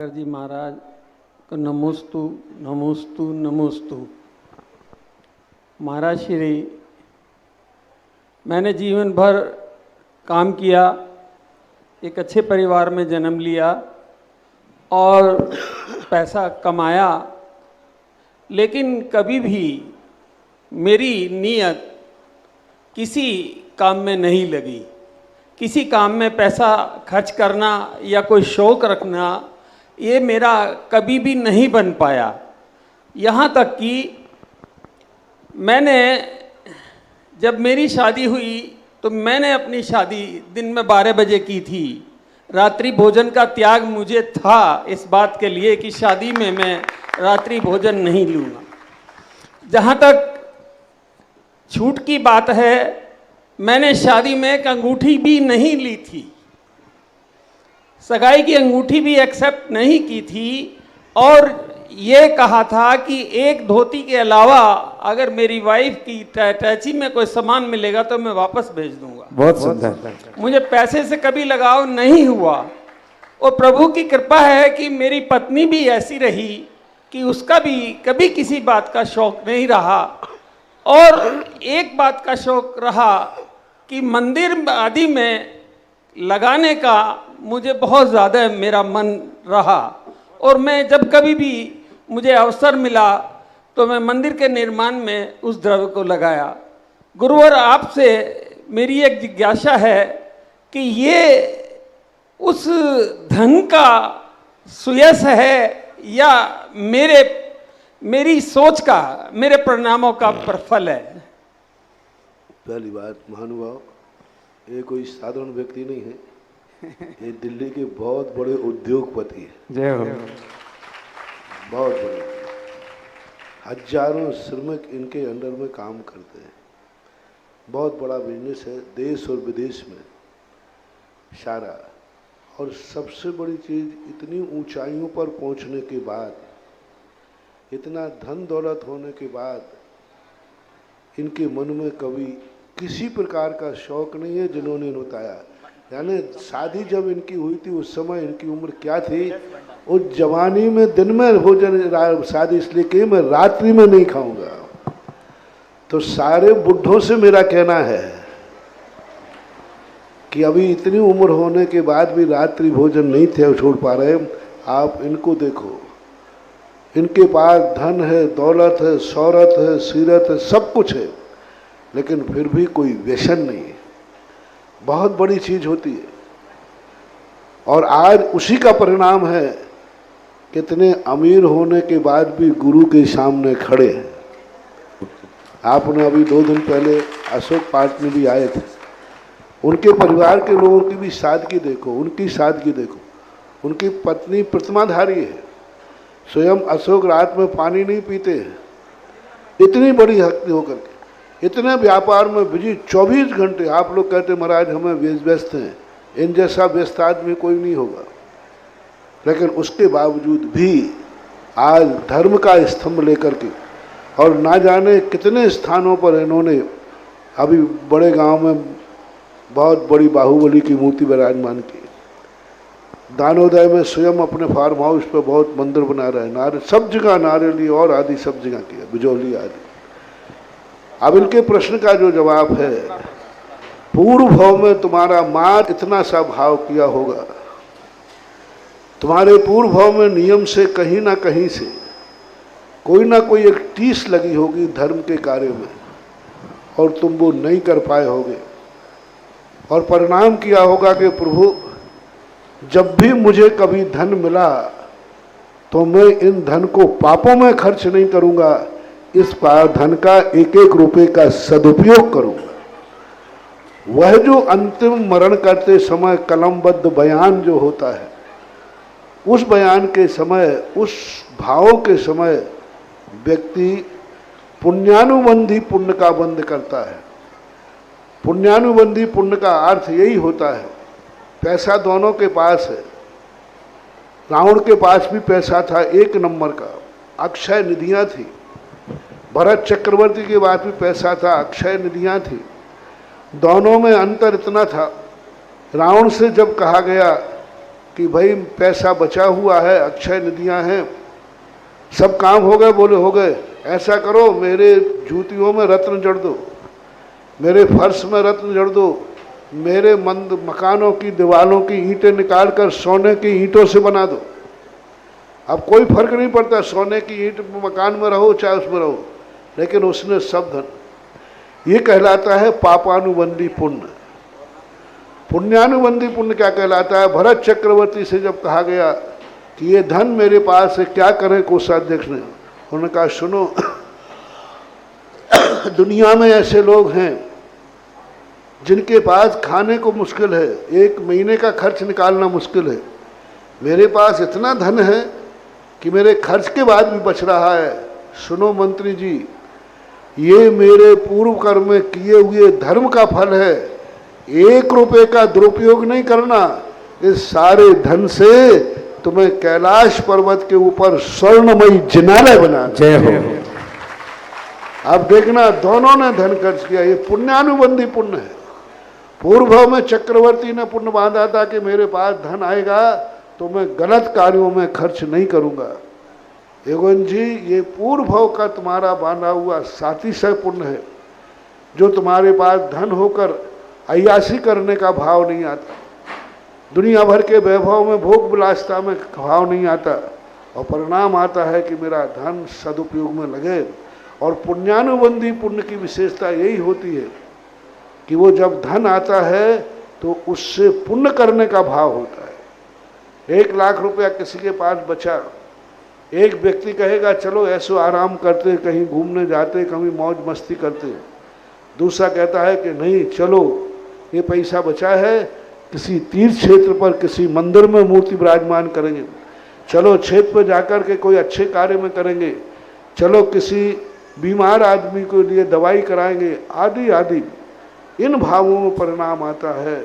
जी महाराज को नमोस्तु नमोस्तु नमोस्तु। महाराज श्री, मैंने जीवन भर काम किया, एक अच्छे परिवार में जन्म लिया और पैसा कमाया, लेकिन कभी भी मेरी नीयत किसी काम में नहीं लगी। किसी काम में पैसा खर्च करना या कोई शौक़ रखना, ये मेरा कभी भी नहीं बन पाया। यहाँ तक कि मैंने जब मेरी शादी हुई तो मैंने अपनी शादी दिन में 12 बजे की थी। रात्रि भोजन का त्याग मुझे था इस बात के लिए कि शादी में मैं रात्रि भोजन नहीं लूँगा। जहाँ तक छूट की बात है, मैंने शादी में एक अंगूठी भी नहीं ली थी, सगाई की अंगूठी भी एक्सेप्ट नहीं की थी, और ये कहा था कि एक धोती के अलावा अगर मेरी वाइफ की टैची में कोई सामान मिलेगा तो मैं वापस भेज दूंगा। बहुत सुंदर। मुझे पैसे से कभी लगाव नहीं हुआ, और प्रभु की कृपा है कि मेरी पत्नी भी ऐसी रही कि उसका भी कभी किसी बात का शौक नहीं रहा। और एक बात का शौक रहा कि मंदिर आदि में लगाने का मुझे बहुत ज़्यादा मेरा मन रहा, और मैं जब कभी भी मुझे अवसर मिला तो मैं मंदिर के निर्माण में उस द्रव्य को लगाया। गुरुवर, आपसे मेरी एक जिज्ञासा है कि ये उस धन का सुयश है या मेरी सोच का, मेरे परिणामों का प्रतिफल है? पहली बात, महानुभाव, ये कोई साधारण व्यक्ति नहीं है, ये दिल्ली के बहुत बड़े उद्योगपति है। जय हो। बहुत बड़े, हजारों श्रमिक इनके अंडर में काम करते हैं। बहुत बड़ा बिजनेस है, देश और विदेश में सारा। और सबसे बड़ी चीज़, इतनी ऊंचाइयों पर पहुंचने के बाद, इतना धन दौलत होने के बाद, इनके मन में कभी किसी प्रकार का शौक नहीं है जिन्होंने बताया। यानी शादी जब इनकी हुई थी उस समय इनकी उम्र क्या थी? उस जवानी में दिन में भोजन, शादी इसलिए कि मैं रात्रि में नहीं खाऊंगा। तो सारे बुढ़ों से मेरा कहना है कि अभी इतनी उम्र होने के बाद भी रात्रि भोजन नहीं थे छोड़ पा रहे। आप इनको देखो, इनके पास धन है, दौलत है, शौहरत है, सीरत है, सब कुछ है, लेकिन फिर भी कोई व्यसन नहीं है। बहुत बड़ी चीज होती है। और आज उसी का परिणाम है, कितने अमीर होने के बाद भी गुरु के सामने खड़े हैं। आपने अभी 2 दिन पहले अशोक पार्क में भी आए थे, उनके परिवार के लोगों की भी सादगी देखो, उनकी सादगी देखो। उनकी पत्नी प्रतिमाधारी है, स्वयं अशोक रात में पानी नहीं पीते हैं, इतनी बड़ी हस्ती होकर के, इतने व्यापार में बिजी 24 घंटे। आप लोग कहते महाराज हमें व्यस्त हैं, इन जैसा व्यस्त आदमी कोई नहीं होगा, लेकिन उसके बावजूद भी आज धर्म का स्तंभ लेकर के, और ना जाने कितने स्थानों पर इन्होंने, अभी बड़े गांव में बहुत बड़ी बाहुबली की मूर्ति विराजमान की, दानोदय में स्वयं अपने फार्म हाउस पर बहुत मंदिर बना रहे हैं, नारे सब जगह, नारेली और आदि सब जगह किया, बिजौली आदि। अब इनके प्रश्न का जो जवाब है, पूर्व भाव में तुम्हारा माँ इतना सा भाव किया होगा, तुम्हारे पूर्व भाव में नियम से कहीं ना कहीं से कोई ना कोई एक टीस लगी होगी धर्म के कार्य में, और तुम वो नहीं कर पाए होगे। और परिणाम किया होगा कि प्रभु, जब भी मुझे कभी धन मिला तो मैं इन धन को पापों में खर्च नहीं करूंगा, इस धन का एक एक रुपए का सदुपयोग करूंगा। वह जो अंतिम मरण करते समय कलमबद्ध बयान जो होता है, उस बयान के समय, उस भाव के समय व्यक्ति पुण्यानुबंधी पुण्य का बंद करता है। पुण्यानुबंधी पुण्य का अर्थ यही होता है, पैसा दोनों के पास है। रावण के पास भी पैसा था, 1 नंबर का, अक्षय निधियां थी। भरत चक्रवर्ती के पास भी पैसा था, अक्षय निधियां थी। दोनों में अंतर इतना था, रावण से जब कहा गया कि भाई पैसा बचा हुआ है, अक्षय निधियां हैं, सब काम हो गए, बोले हो गए, ऐसा करो मेरे जूतियों में रत्न जड़ दो, मेरे फर्श में रत्न जड़ दो, मेरे मकानों की दीवारों की ईंटें निकाल कर सोने की ईंटों से बना दो। अब कोई फर्क नहीं पड़ता, सोने की ईंट मकान में रहो चाहे उसमें रहो, लेकिन उसने सब धन, ये कहलाता है पापानुबंधी पुण्य। पुण्यानुबंधी पुण्य क्या कहलाता है? भरत चक्रवर्ती से जब कहा गया कि ये धन मेरे पास है, क्या करें कोषाध्यक्ष ने, उन्होंने कहा सुनो, दुनिया में ऐसे लोग हैं जिनके पास खाने को मुश्किल है, एक महीने का खर्च निकालना मुश्किल है, मेरे पास इतना धन है कि मेरे खर्च के बाद भी बच रहा है। सुनो मंत्री जी, ये मेरे पूर्व कर्म में किए हुए धर्म का फल है, 1 रुपए का दुरुपयोग नहीं करना, इस सारे धन से तुम्हें कैलाश पर्वत के ऊपर स्वर्णमयी जिनालय बना। जय हो। अब देखना, दोनों ने धन खर्च किया, ये पुण्यानुबंधी पुण्य है। पूर्व में चक्रवर्ती ने पुण्य बांधा था कि मेरे पास धन आएगा तो मैं गलत कार्यों में खर्च नहीं करूंगा। एवं जी, ये पूर्व का तुम्हारा बांधा हुआ सातिशय पुण्य है, जो तुम्हारे पास धन होकर अय्यासी करने का भाव नहीं आता, दुनिया भर के वैभव में भोग विलासिता में भाव नहीं आता, और परिणाम आता है कि मेरा धन सदुपयोग में लगे। और पुण्यानुबंधी पुण्य की विशेषता यही होती है कि वो जब धन आता है तो उससे पुण्य करने का भाव होता है। 1 लाख रुपया किसी के पास बचा, एक व्यक्ति कहेगा चलो ऐसो आराम करते, कहीं घूमने जाते, कहीं मौज मस्ती करते, दूसरा कहता है कि नहीं, चलो ये पैसा बचा है, किसी तीर्थ क्षेत्र पर किसी मंदिर में मूर्ति विराजमान करेंगे, चलो क्षेत्र पर जाकर के कोई अच्छे कार्य में करेंगे, चलो किसी बीमार आदमी को लिए दवाई कराएंगे, आदि आदि। इन भावों में परिणाम आता है।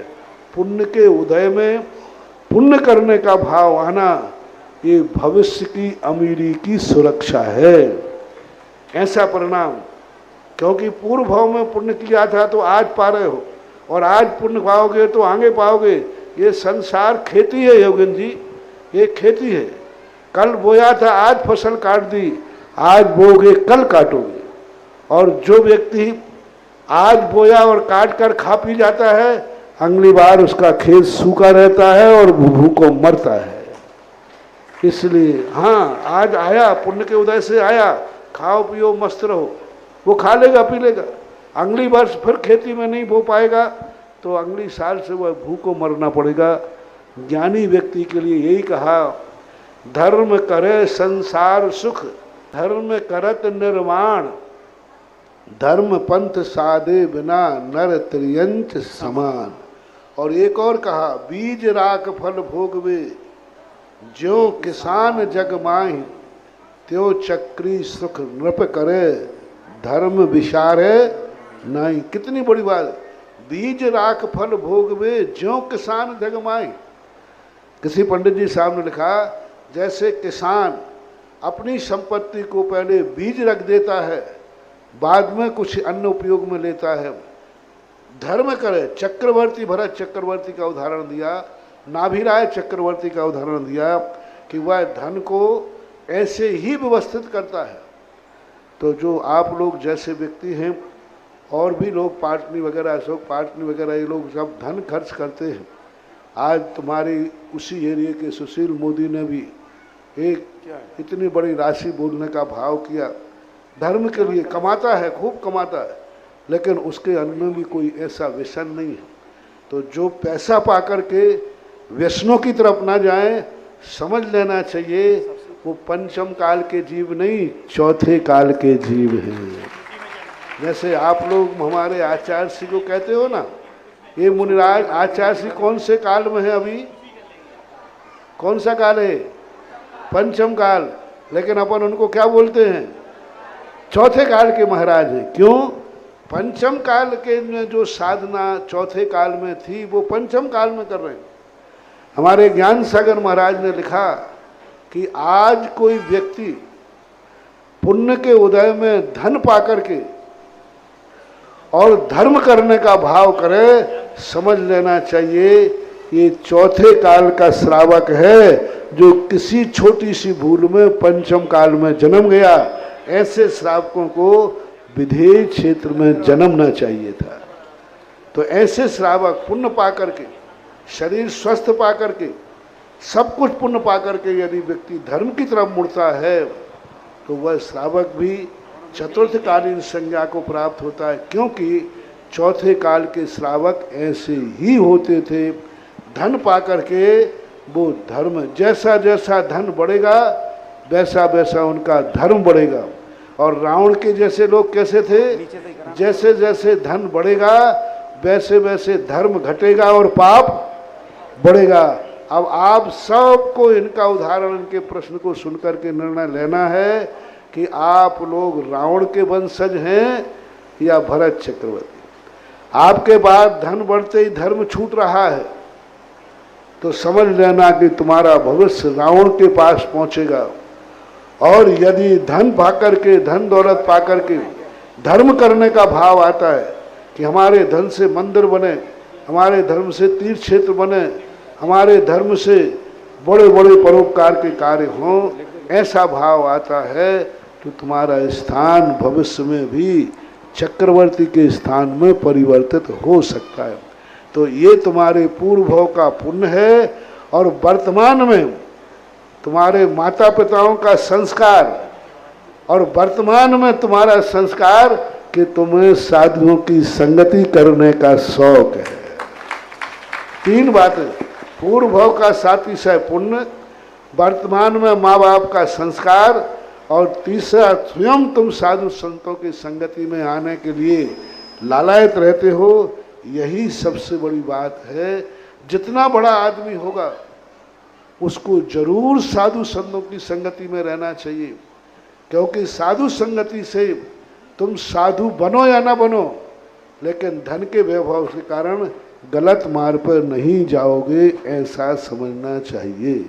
पुण्य के उदय में पुण्य करने का भाव आना, ये भविष्य की अमीरी की सुरक्षा है। ऐसा परिणाम, क्योंकि पूर्व भाव में पुण्य किया था तो आज पा रहे हो, और आज पुण्य पाओगे तो आगे पाओगे। ये संसार खेती है योगेन जी, ये खेती है। कल बोया था, आज फसल काट दी, आज बोगे कल काटोगे। और जो व्यक्ति आज बोया और काट कर खा पी जाता है, अगली बार उसका खेत सूखा रहता है और भूखों मरता है। इसलिए हाँ, आज आया, पुण्य के उदय से आया, खाओ पियो मस्त रहो, वो खा लेगा पी लेगा, अगली वर्ष फिर खेती में नहीं बो पाएगा तो अगली साल से वह भूखों मरना पड़ेगा। ज्ञानी व्यक्ति के लिए यही कहा, धर्म करे संसार सुख, धर्म करत निर्वाण, धर्म पंथ साधे बिना नर त्रियंच समान। और एक और कहा, बीज राख फल भोगवे, ज्यों किसान जग माहि, त्यों चक्री सुख नृप करे, धर्म विचारे नहीं। कितनी बड़ी बात, बीज राख फल भोगवे, ज्यों किसान जग माहि। किसी पंडित जी साहब ने लिखा, जैसे किसान अपनी संपत्ति को पहले बीज रख देता है, बाद में कुछ अन्य उपयोग में लेता है, धर्म करे। चक्रवर्ती, भरत चक्रवर्ती का उदाहरण दिया, नाभिराय चक्रवर्ती का उदाहरण दिया कि वह धन को ऐसे ही व्यवस्थित करता है। तो जो आप लोग जैसे व्यक्ति हैं, और भी लोग पाटनी वगैरह, अशोक पाटनी वगैरह, ये लोग सब धन खर्च करते हैं। आज तुम्हारी उसी एरिया के सुशील मोदी ने भी एक इतनी बड़ी राशि बोलने का भाव किया। धर्म के लिए कमाता है, खूब कमाता है, लेकिन उसके अंदर में भी कोई ऐसा व्यसन नहीं है। तो जो पैसा पा कर के व्यसनों की तरफ ना जाए, समझ लेना चाहिए वो पंचम काल के जीव नहीं, चौथे काल के जीव हैं। जैसे आप लोग हमारे आचार्य श्री को कहते हो ना, ये मुनिराज आचार्य श्री कौन से काल में है अभी? कौन सा काल है? पंचम काल। लेकिन अपन उनको क्या बोलते हैं? चौथे काल के महाराज हैं। क्यों? पंचम काल के में जो साधना चौथे काल में थी, वो पंचम काल में कर रहे हैं। हमारे ज्ञान सागर महाराज ने लिखा कि आज कोई व्यक्ति पुण्य के उदय में धन पाकर के और धर्म करने का भाव करे, समझ लेना चाहिए ये चौथे काल का श्रावक है, जो किसी छोटी सी भूल में पंचम काल में जन्म गया। ऐसे श्रावकों को विधेय क्षेत्र में जन्मना चाहिए था। तो ऐसे श्रावक पुण्य पा करके, शरीर स्वस्थ पा करके, सब कुछ पुण्य पा करके यदि व्यक्ति धर्म की तरफ मुड़ता है तो वह श्रावक भी चतुर्थकालीन संज्ञा को प्राप्त होता है। क्योंकि चौथे काल के श्रावक ऐसे ही होते थे। धन पा करके वो धर्म, जैसा जैसा धन बढ़ेगा वैसा वैसा उनका धर्म बढ़ेगा। और रावण के जैसे लोग कैसे थे, जैसे जैसे धन बढ़ेगा वैसे वैसे धर्म घटेगा और पाप बढ़ेगा। अब आप सबको इनका उदाहरण, इनके प्रश्न को सुनकर के निर्णय लेना है कि आप लोग रावण के वंशज हैं या भरत चक्रवर्ती। आपके बाद धन बढ़ते ही धर्म छूट रहा है तो समझ लेना कि तुम्हारा भविष्य रावण के पास पहुंचेगा। और यदि धन पाकर के, धन दौलत पाकर के धर्म करने का भाव आता है कि हमारे धन से मंदिर बने, हमारे धर्म से तीर्थ क्षेत्र बने, हमारे धर्म से बड़े बड़े परोपकार के कार्य हों, ऐसा भाव आता है तो तुम्हारा स्थान भविष्य में भी चक्रवर्ती के स्थान में परिवर्तित हो सकता है। तो ये तुम्हारे पूर्व भाव का पुण्य है और वर्तमान में तुम्हारे माता पिताओं का संस्कार और वर्तमान में तुम्हारा संस्कार कि तुम्हें साधुओं की संगति करने का शौक है। तीन बातें, पूर्व भाव का सातिशय पुण्य, वर्तमान में माँ बाप का संस्कार और तीसरा स्वयं तुम साधु संतों की संगति में आने के लिए लालायत रहते हो। यही सबसे बड़ी बात है। जितना बड़ा आदमी होगा उसको जरूर साधु संतों की संगति में रहना चाहिए, क्योंकि साधु संगति से तुम साधु बनो या ना बनो, लेकिन धन के वैभव के कारण गलत मार्ग पर नहीं जाओगे, ऐसा समझना चाहिए।